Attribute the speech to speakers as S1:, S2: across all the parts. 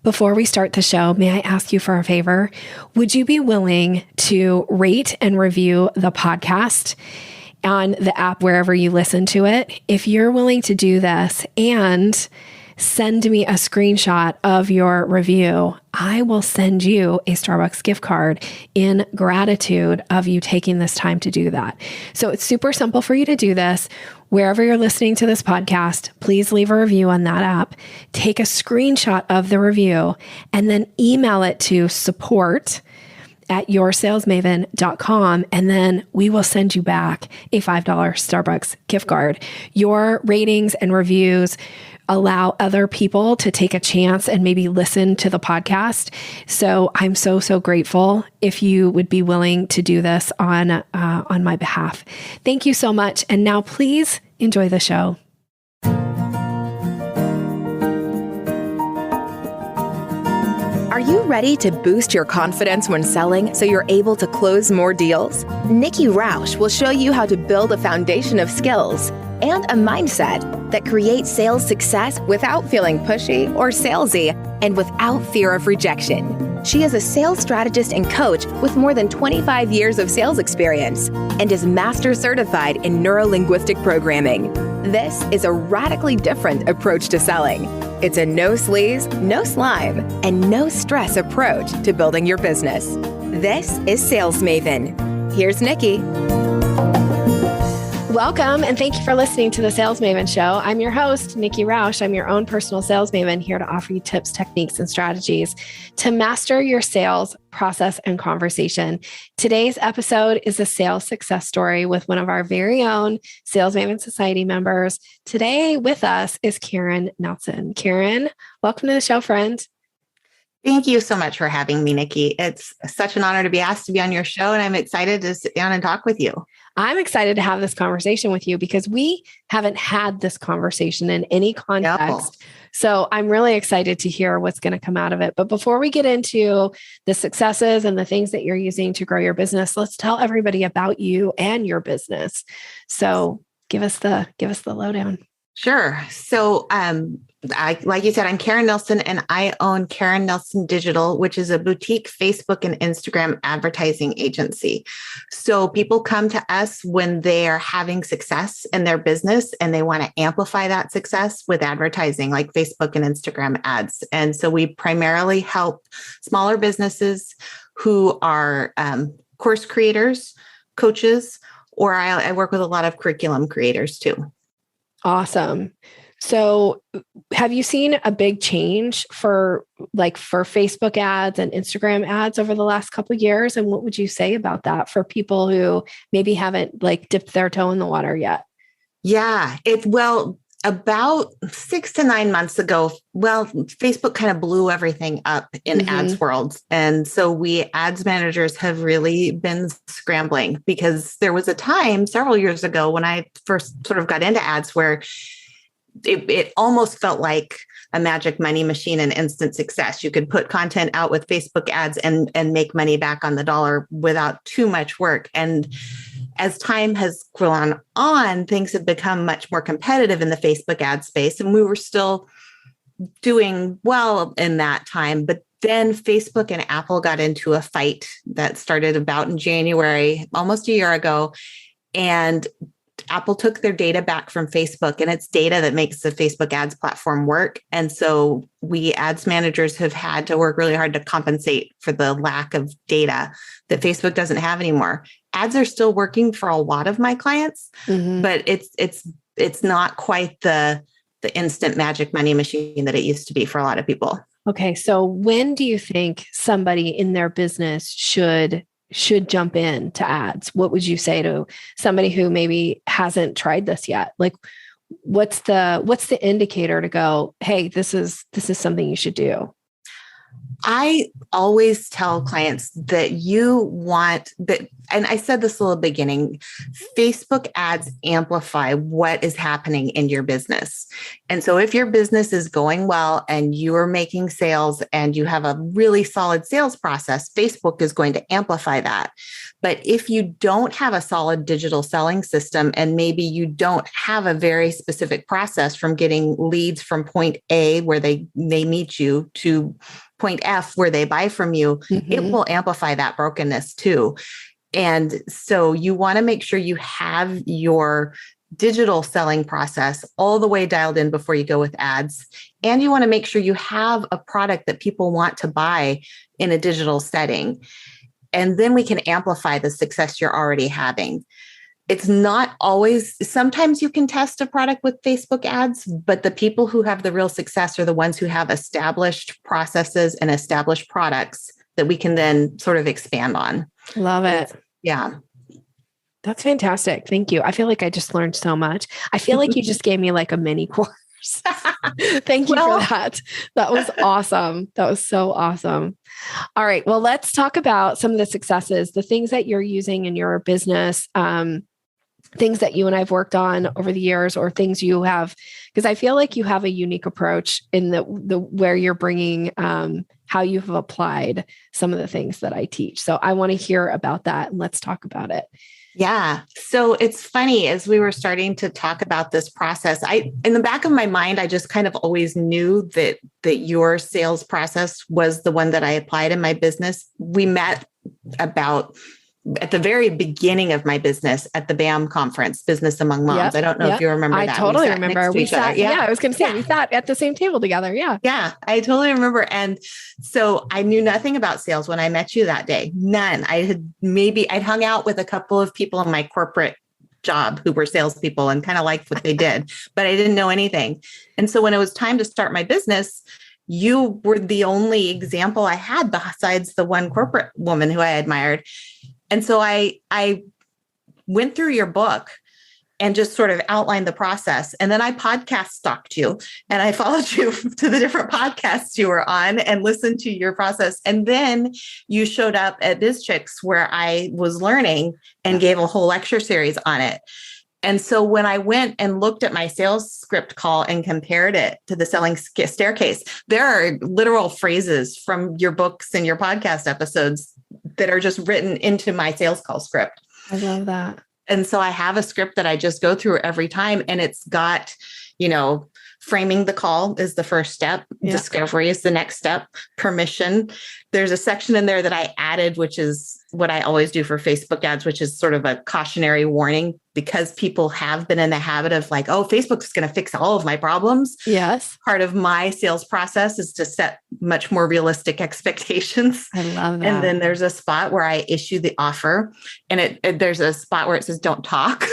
S1: Before we start the show, may I ask you for a favor? Would you be willing to rate and review the podcast on the app wherever you listen to it? If you're willing to do this and send me a screenshot of your review, I will send you a Starbucks gift card in gratitude of you taking this time to do that. So it's super simple for you to do this. Wherever you're listening to this podcast, please leave a review on that app. Take a screenshot of the review and then email it to support@yoursalesmaven.com, and then we will send you back a $5 Starbucks gift card. Your ratings and reviews allow other people to take a chance and maybe listen to the podcast. So I'm so grateful if you would be willing to do this on my behalf. Thank you so much. And now please enjoy the show.
S2: Are you ready to boost your confidence when selling so you're able to close more deals? Nikki Rausch will show you how to build a foundation of skills and a mindset that creates sales success without feeling pushy or salesy and without fear of rejection. She is a sales strategist and coach with more than 25 years of sales experience and is master certified in neuro-linguistic programming. This is a radically different approach to selling. It's a no sleaze, no slime, and no stress approach to building your business. This is Sales Maven. Here's Nikki.
S1: Welcome, and thank you for listening to the Sales Maven Show. I'm your host, Nikki Rausch. I'm your own personal sales maven, here to offer you tips, techniques, and strategies to master your sales process and conversation. Today's episode is a sales success story with one of our very own Sales Maven Society members. Today with us is Karen Nelson. Karen, welcome to the show, friend.
S3: Thank you so much for having me, Nikki. It's such an honor to be asked to be on your show, and I'm excited to sit down and talk with you.
S1: I'm excited to have this conversation with you because we haven't had this conversation in any context.
S3: No.
S1: So I'm really excited to hear what's going to come out of it. But before we get into the successes and the things that you're using to grow your business, let's tell everybody about you and your business. So give us the lowdown.
S3: Sure. So, like you said, I'm Karen Nelson, and I own Karen Nelson Digital, which is a boutique Facebook and Instagram advertising agency. So people come to us when they are having success in their business and they want to amplify that success with advertising like Facebook and Instagram ads. And so we primarily help smaller businesses who are course creators, coaches, or I work with a lot of curriculum creators too.
S1: Awesome. So have you seen a big change for Facebook ads and Instagram ads over the last couple of years? And what would you say about that for people who maybe haven't dipped their toe in the water yet?
S3: Yeah, about 6 to 9 months ago, Facebook kind of blew everything up in ads world. And so we ads managers have really been scrambling because there was a time several years ago when I first sort of got into ads where it almost felt like a magic money machine and instant success. You could put content out with Facebook ads and make money back on the dollar without too much work. And as time has gone on, things have become much more competitive in the Facebook ad space. And we were still doing well in that time. But then Facebook and Apple got into a fight that started about in January, almost a year ago. And Apple took their data back from Facebook, and it's data that makes the Facebook ads platform work. And so we ads managers have had to work really hard to compensate for the lack of data that Facebook doesn't have anymore. Ads are still working for a lot of my clients, but it's not quite the instant magic money machine that it used to be for a lot of people.
S1: Okay. So when do you think somebody in their business should jump in to ads? What would you say to somebody who maybe hasn't tried this yet? What's the indicator to go, hey, this is something you should do?
S3: I always tell clients that you want that, and I said this a little beginning, Facebook ads amplify what is happening in your business. And so if your business is going well and you are making sales and you have a really solid sales process, Facebook is going to amplify that. But if you don't have a solid digital selling system, and maybe you don't have a very specific process from getting leads from point A where they meet you to point F where they buy from you, it will amplify that brokenness too. And so you want to make sure you have your digital selling process all the way dialed in before you go with ads. And you want to make sure you have a product that people want to buy in a digital setting. And then we can amplify the success you're already having. It's not always, sometimes you can test a product with Facebook ads, but the people who have the real success are the ones who have established processes and established products that we can then sort of expand on.
S1: Love it.
S3: Yeah.
S1: That's fantastic. Thank you. I feel like I just learned so much. I feel like you just gave me like a mini course. Thank you for that. That was awesome. That was so awesome. All right. Well, let's talk about some of the successes, the things that you're using in your business, things that you and I've worked on over the years, or things you have, because I feel like you have a unique approach in the where you're bringing how you've applied some of the things that I teach. So I want to hear about that, and let's talk about it.
S3: Yeah. So it's funny, as we were starting to talk about this process, in the back of my mind, I just kind of always knew that your sales process was the one that I applied in my business. We met at the very beginning of my business at the BAM conference, Business Among Moms. I don't know if you remember that.
S1: I totally remember. We sat, I was going to say, we sat at the same table together. Yeah.
S3: Yeah, I totally remember. And so I knew nothing about sales when I met you that day. None. I'd hung out with a couple of people in my corporate job who were salespeople and kind of liked what they did, but I didn't know anything. And so when it was time to start my business, you were the only example I had besides the one corporate woman who I admired. And so I went through your book and just sort of outlined the process. And then I podcast stalked you, and I followed you to the different podcasts you were on and listened to your process. And then you showed up at BizChicks, where I was learning, and gave a whole lecture series on it. And so when I went and looked at my sales script call and compared it to the selling staircase, there are literal phrases from your books and your podcast episodes that are just written into my sales call script.
S1: I love that.
S3: And so I have a script that I just go through every time, and it's got, framing the call is the first step. Yeah. Discovery is the next step. Permission. There's a section in there that I added, which is what I always do for Facebook ads, which is sort of a cautionary warning, because people have been in the habit of like, oh, Facebook's going to fix all of my problems.
S1: Yes.
S3: Part of my sales process is to set much more realistic expectations.
S1: I love that.
S3: And then there's a spot where I issue the offer, and there's a spot where it says, don't talk.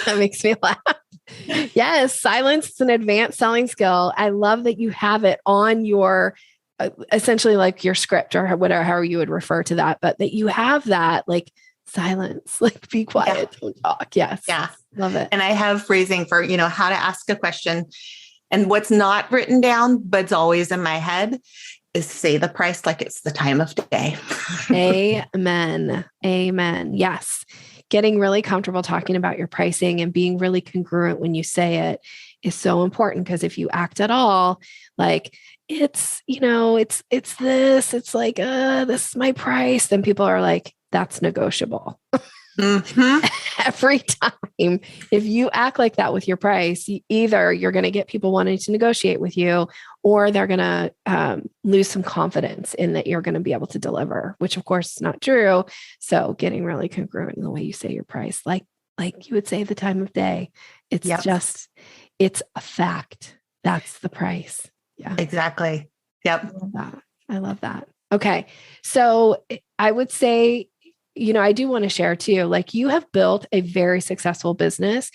S1: That makes me laugh. Yes. Silence is an advanced selling skill. I love that you have it on your, essentially like your script or whatever, however you would refer to that, but that you have that like silence, like be quiet, don't talk. Yes.
S3: Yeah.
S1: Love it.
S3: And I have phrasing for, how to ask a question, and what's not written down, but it's always in my head, is say the price like it's the time of day.
S1: Amen. Amen. Yes. Getting really comfortable talking about your pricing and being really congruent when you say it is so important, because if you act at all like it's this, like, this is my price, then people are like, that's negotiable. Mm-hmm. Every time. If you act like that with your price, either you're going to get people wanting to negotiate with you, or they're going to lose some confidence in that you're going to be able to deliver, which of course is not true. So getting really congruent in the way you say your price, like you would say the time of day, it's just, it's a fact. That's the price. Yeah,
S3: exactly. Yep.
S1: I love that. Okay. So I would say, I do want to share too, like you have built a very successful business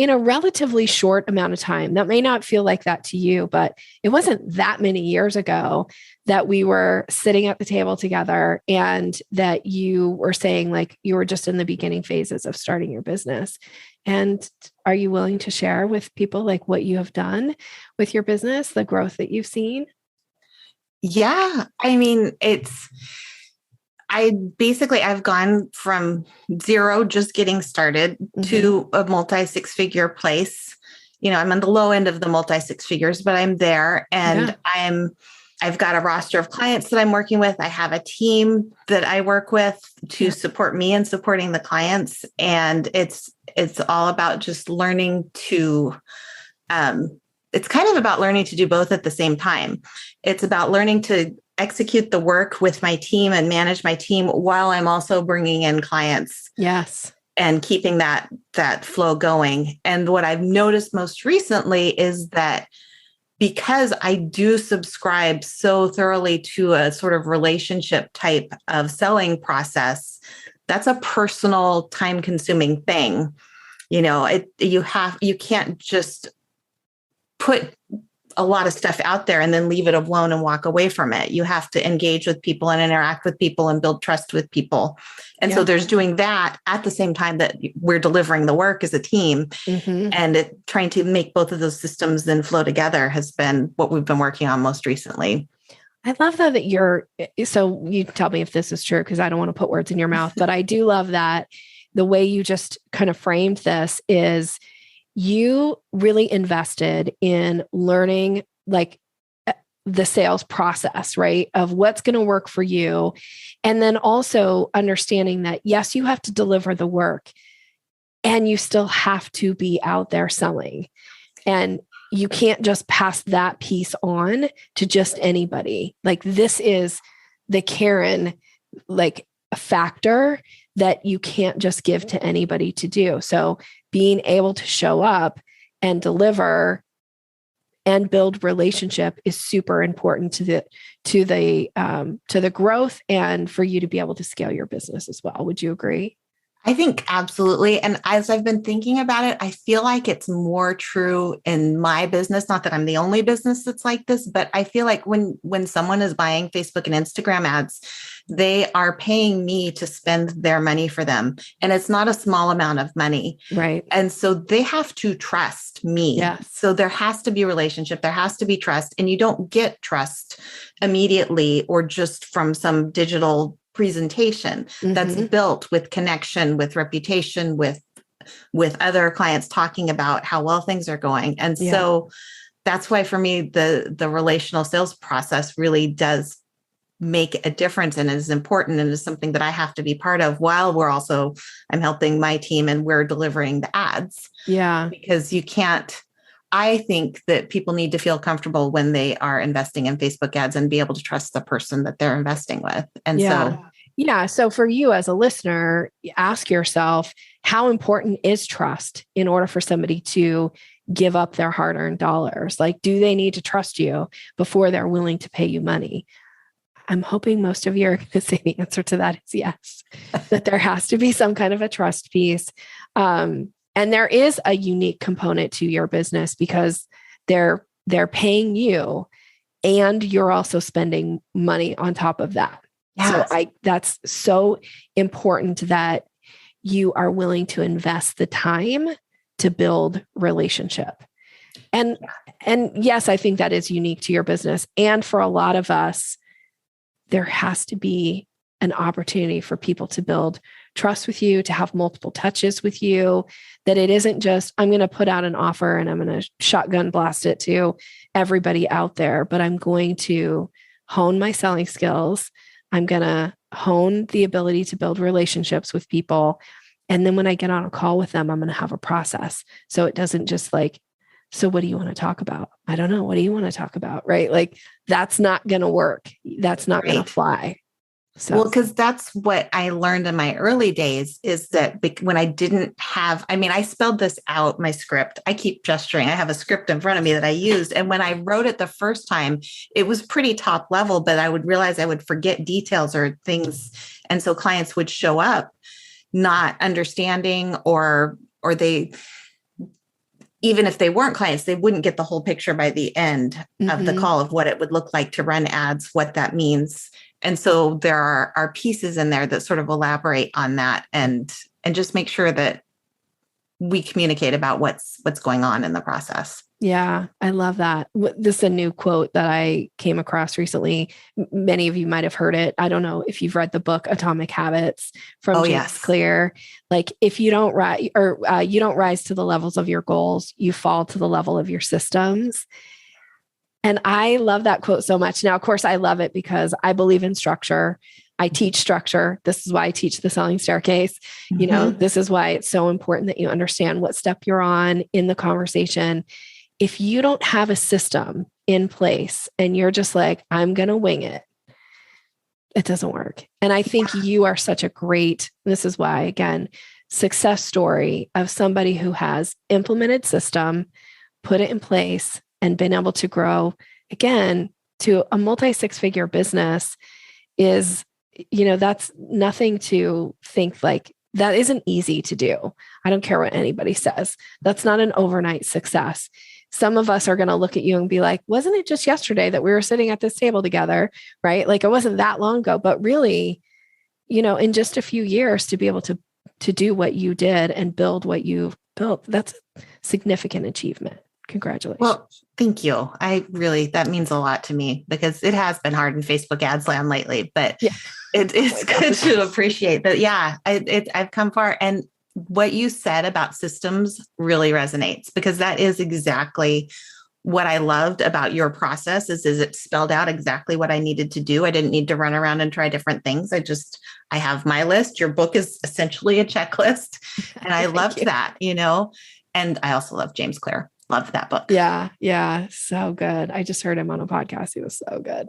S1: in a relatively short amount of time. That may not feel like that to you, but it wasn't that many years ago that we were sitting at the table together and that you were saying like you were just in the beginning phases of starting your business. And are you willing to share with people like what you have done with your business, the growth that you've seen?
S3: Yeah. I mean, I've gone from zero, just getting started, to a multi six-figure place. I'm on the low end of the multi six figures, but I'm there, and I've got a roster of clients that I'm working with. I have a team that I work with to support me and supporting the clients. And it's all about just learning to, it's kind of about learning to do both at the same time. It's about learning to execute the work with my team and manage my team while I'm also bringing in clients.
S1: Yes.
S3: And keeping that flow going. And what I've noticed most recently is that because I do subscribe so thoroughly to a sort of relationship type of selling process, that's a personal, time-consuming thing. You can't just put a lot of stuff out there and then leave it alone and walk away from it. You have to engage with people and interact with people and build trust with people. And so there's doing that at the same time that we're delivering the work as a team. And trying to make both of those systems then flow together has been what we've been working on most recently.
S1: I love that so you tell me if this is true, because I don't want to put words in your mouth, but I do love that the way you just kind of framed this is you really invested in learning like the sales process, right? Of what's going to work for you. And then also understanding that, yes, you have to deliver the work and you still have to be out there selling. And you can't just pass that piece on to just anybody. Like this is the Karen, like a factor that you can't just give to anybody to do. So being able to show up and deliver and build relationship is super important to the growth and for you to be able to scale your business as well. Would you agree?
S3: I think absolutely. And as I've been thinking about it, I feel like it's more true in my business. Not that I'm the only business that's like this, but I feel like when someone is buying Facebook and Instagram ads, they are paying me to spend their money for them. And it's not a small amount of money.
S1: Right.
S3: And so they have to trust me.
S1: Yes.
S3: So there has to be a relationship. There has to be trust. And you don't get trust immediately or just from some digital presentation. That's built with connection, with reputation, with other clients talking about how well things are going. And so that's why for me, the relational sales process really does make a difference and is important and is something that I have to be part of while I'm helping my team and we're delivering the ads.
S1: Yeah. Because
S3: I think that people need to feel comfortable when they are investing in Facebook ads and be able to trust the person that they're investing with. And
S1: so for you as a listener, ask yourself, how important is trust in order for somebody to give up their hard-earned dollars? Like, do they need to trust you before they're willing to pay you money? I'm hoping most of you are going to say the answer to that is yes, that there has to be some kind of a trust piece. And there is a unique component to your business because they're paying you and you're also spending money on top of that. Yes. So that's so important that you are willing to invest the time to build relationship. And yes, I think that is unique to your business. And for a lot of us, there has to be an opportunity for people to build trust with you, to have multiple touches with you, that it isn't just, I'm going to put out an offer and I'm going to shotgun blast it to everybody out there, but I'm going to hone my selling skills. I'm going to hone the ability to build relationships with people. And then when I get on a call with them, I'm going to have a process. So it doesn't just like, so what do you want to talk about? I don't know. What do you want to talk about? Right? Like that's not going to work. That's not going to fly. So.
S3: Well, because that's what I learned in my early days is that when I didn't have, I spelled this out, my script. I keep gesturing. I have a script in front of me that I used. And when I wrote it the first time, it was pretty top level, but I would realize I would forget details or things. And so clients would show up not understanding or they even if they weren't clients, they wouldn't get the whole picture by the end of the call of what it would look like to run ads, what that means. And so there are pieces in there that sort of elaborate on that and just make sure that we communicate about what's going on in the process.
S1: Yeah, I love that. This is a new quote that I came across recently. Many of you might have heard it. I don't know if you've read the book Atomic Habits from James Clear. Like, if you don't rise you don't rise to the levels of your goals, you fall to the level of your systems. And I love that quote so much. Now, of course, I love it because I believe in structure. I teach structure. This is why I teach the selling staircase. You know, this is why it's so important that you understand what step you're on in the conversation. If you don't have a system in place and you're just like, I'm going to wing it, it doesn't work. And I think you are such a great, this is why, again, success story of somebody who has implemented system, put it in place, and been able to grow, again, to a multi-six-figure business is, you know, that's nothing to think like, that isn't easy to do. I don't care what anybody says. That's not an overnight success. Some of us are going to look at you and be like, wasn't it just yesterday that we were sitting at this table together, right? Like, it wasn't that long ago, but really, you know, in just a few years to be able to do what you did and build what you built, that's a significant achievement. Congratulations. Well,
S3: thank you. That means a lot to me because it has been hard in Facebook ads land lately, but it's good to appreciate that. Yeah, I've come far. And what you said about systems really resonates because that is exactly what I loved about your process is it spelled out exactly what I needed to do. I didn't need to run around and try different things. I have my list. Your book is essentially a checklist. And I loved that, you know, and I also love James Clear. Love that book.
S1: Yeah. Yeah. So good. I just heard him on a podcast. He was so good.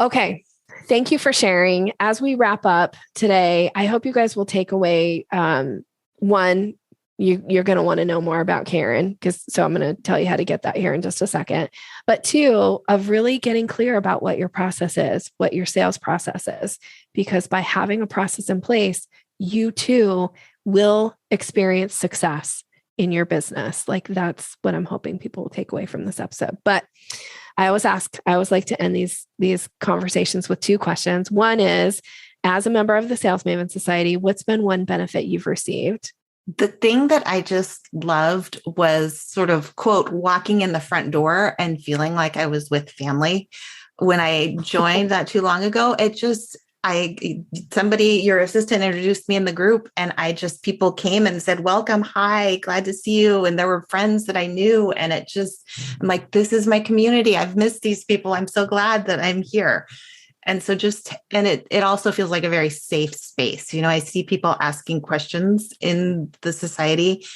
S1: Okay. Thank you for sharing. As we wrap up today, I hope you guys will take away, one, you're going to want to know more about Karen, so I'm going to tell you how to get that here in just a second. But two, of really getting clear about what your process is, what your sales process is, because by having a process in place, you too will experience success in your business. Like, that's what I'm hoping people will take away from this episode. But I always like to end these conversations with two questions. One is, as a member of the Sales Maven Society, what's been one benefit you've received?
S3: The thing that I just loved was sort of, quote, walking in the front door and feeling like I was with family. When I joined that too long ago, your assistant introduced me in the group and people came and said, welcome, hi, glad to see you. And there were friends that I knew. And I'm like, this is my community. I've missed these people. I'm so glad that I'm here. And so it also feels like a very safe space. You know, I see people asking questions in the society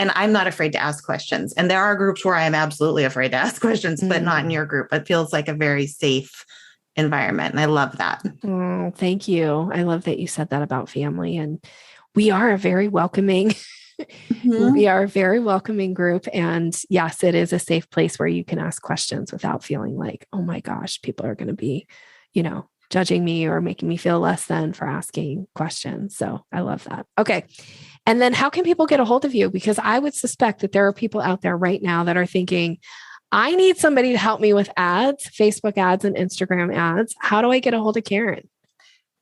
S3: and I'm not afraid to ask questions. And there are groups where I am absolutely afraid to ask questions, but not in your group. It feels like a very safe environment. And I love that.
S1: Oh, thank you. I love that you said that about family. And we are a very welcoming, we are a very welcoming group. And yes, it is a safe place where you can ask questions without feeling like, oh my gosh, people are going to be, you know, judging me or making me feel less than for asking questions. So I love that. Okay. And then how can people get a hold of you? Because I would suspect that there are people out there right now that are thinking, I need somebody to help me with ads, Facebook ads and Instagram ads. How do I get a hold of Karen?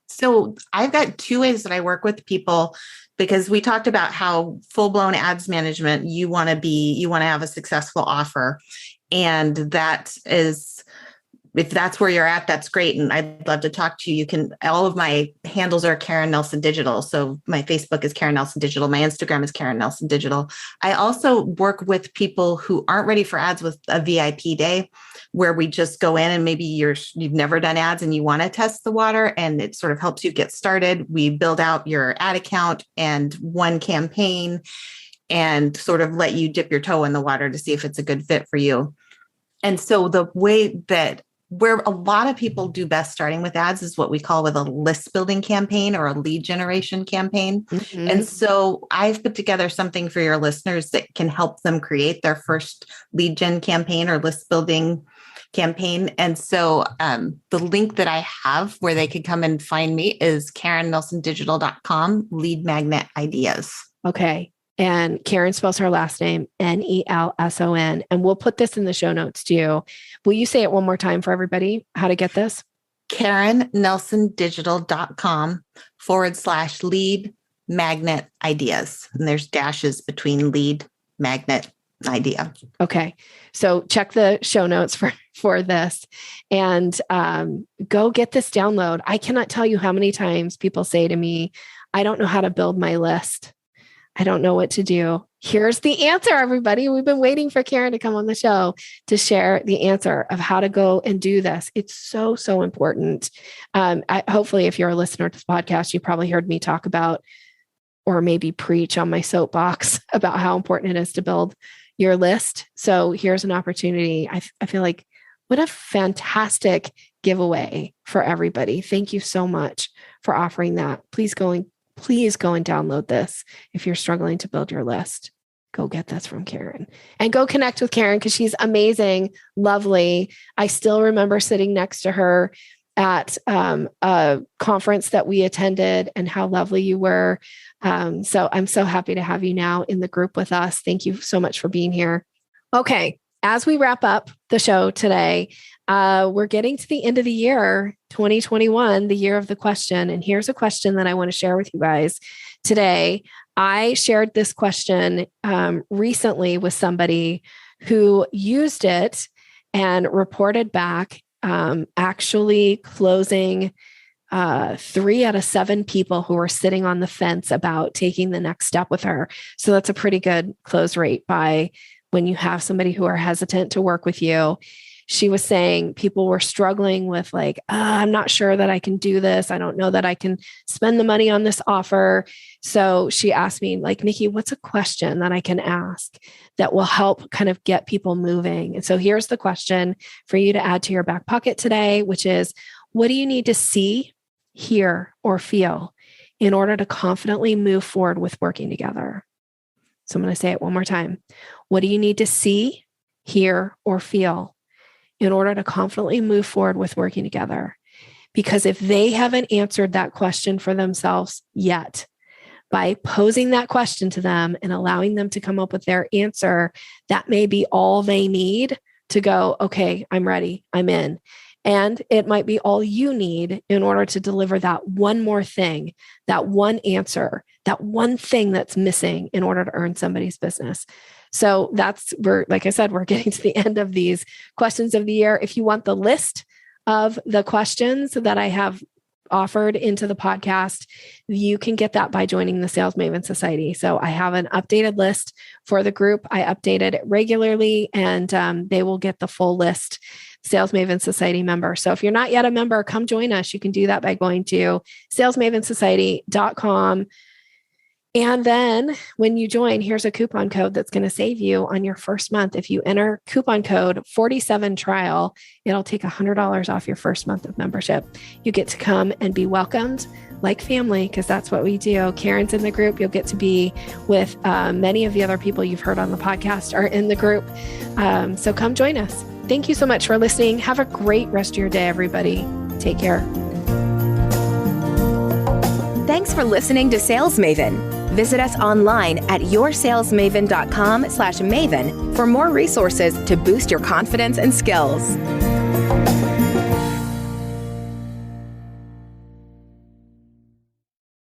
S3: So I've got two ways that I work with people because we talked about how full-blown ads management, you want to have a successful offer. And that is, if that's where you're at, that's great. And I'd love to talk to you. All of my handles are Karen Nelson Digital. So my Facebook is Karen Nelson Digital. My Instagram is Karen Nelson Digital. I also work with people who aren't ready for ads with a VIP day where we just go in and maybe you've never done ads and you want to test the water and it sort of helps you get started. We build out your ad account and one campaign and sort of let you dip your toe in the water to see if it's a good fit for you. And so the way that where a lot of people do best starting with ads is what we call with a list building campaign or a lead generation campaign. Mm-hmm. And so I've put together something for your listeners that can help them create their first lead gen campaign or list building campaign. And so the link that I have where they could come and find me is KarenNelsonDigital.com, lead magnet ideas.
S1: Okay. And Karen spells her last name Nelson. And we'll put this in the show notes too. Will you say it one more time for everybody, how to get this?
S3: KarenNelsonDigital.com/lead magnet ideas. And there's dashes between lead, magnet, idea.
S1: Okay. So check the show notes for this and go get this download. I cannot tell you how many times people say to me, I don't know how to build my list. I don't know what to do. Here's the answer, everybody. We've been waiting for Karen to come on the show to share the answer of how to go and do this. It's so, so important. Hopefully, if you're a listener to this podcast, you probably heard me talk about or maybe preach on my soapbox about how important it is to build your list. So here's an opportunity. I feel like what a fantastic giveaway for everybody. Thank you so much for offering that. Please go and download this. If you're struggling to build your list, go get this from Karen and go connect with Karen because she's amazing, lovely. I still remember sitting next to her at a conference that we attended and how lovely you were. So I'm so happy to have you now in the group with us. Thank you so much for being here. Okay. As we wrap up the show today, we're getting to the end of the year, 2021, the year of the question. And here's a question that I want to share with you guys today. I shared this question recently with somebody who used it and reported back actually closing 3 out of 7 people who were sitting on the fence about taking the next step with her. So that's a pretty good close rate by when you have somebody who are hesitant to work with you. She was saying people were struggling with like, I'm not sure that I can do this. I don't know that I can spend the money on this offer. So she asked me like, Nikki, what's a question that I can ask that will help kind of get people moving? And so here's the question for you to add to your back pocket today, which is, what do you need to see, hear, or feel in order to confidently move forward with working together? So I'm going to say it one more time. What do you need to see, hear, or feel in order to confidently move forward with working together? Because if they haven't answered that question for themselves yet, by posing that question to them and allowing them to come up with their answer, that may be all they need to go, okay, I'm ready, I'm in. And it might be all you need in order to deliver that one more thing, that one answer, that one thing that's missing in order to earn somebody's business. So like I said, we're getting to the end of these questions of the year. If you want the list of the questions that I have offered into the podcast, you can get that by joining the Sales Maven Society. So I have an updated list for the group. I update it regularly and they will get the full list. Sales Maven Society member. So if you're not yet a member, come join us. You can do that by going to salesmavensociety.com. And then when you join, here's a coupon code that's going to save you on your first month. If you enter coupon code 47trial, it'll take $100 off your first month of membership. You get to come and be welcomed like family, because that's what we do. Karen's in the group. You'll get to be with many of the other people you've heard on the podcast are in the group. So come join us. Thank you so much for listening. Have a great rest of your day, everybody. Take care.
S2: Thanks for listening to Sales Maven. Visit us online at yoursalesmaven.com/maven for more resources to boost your confidence and skills.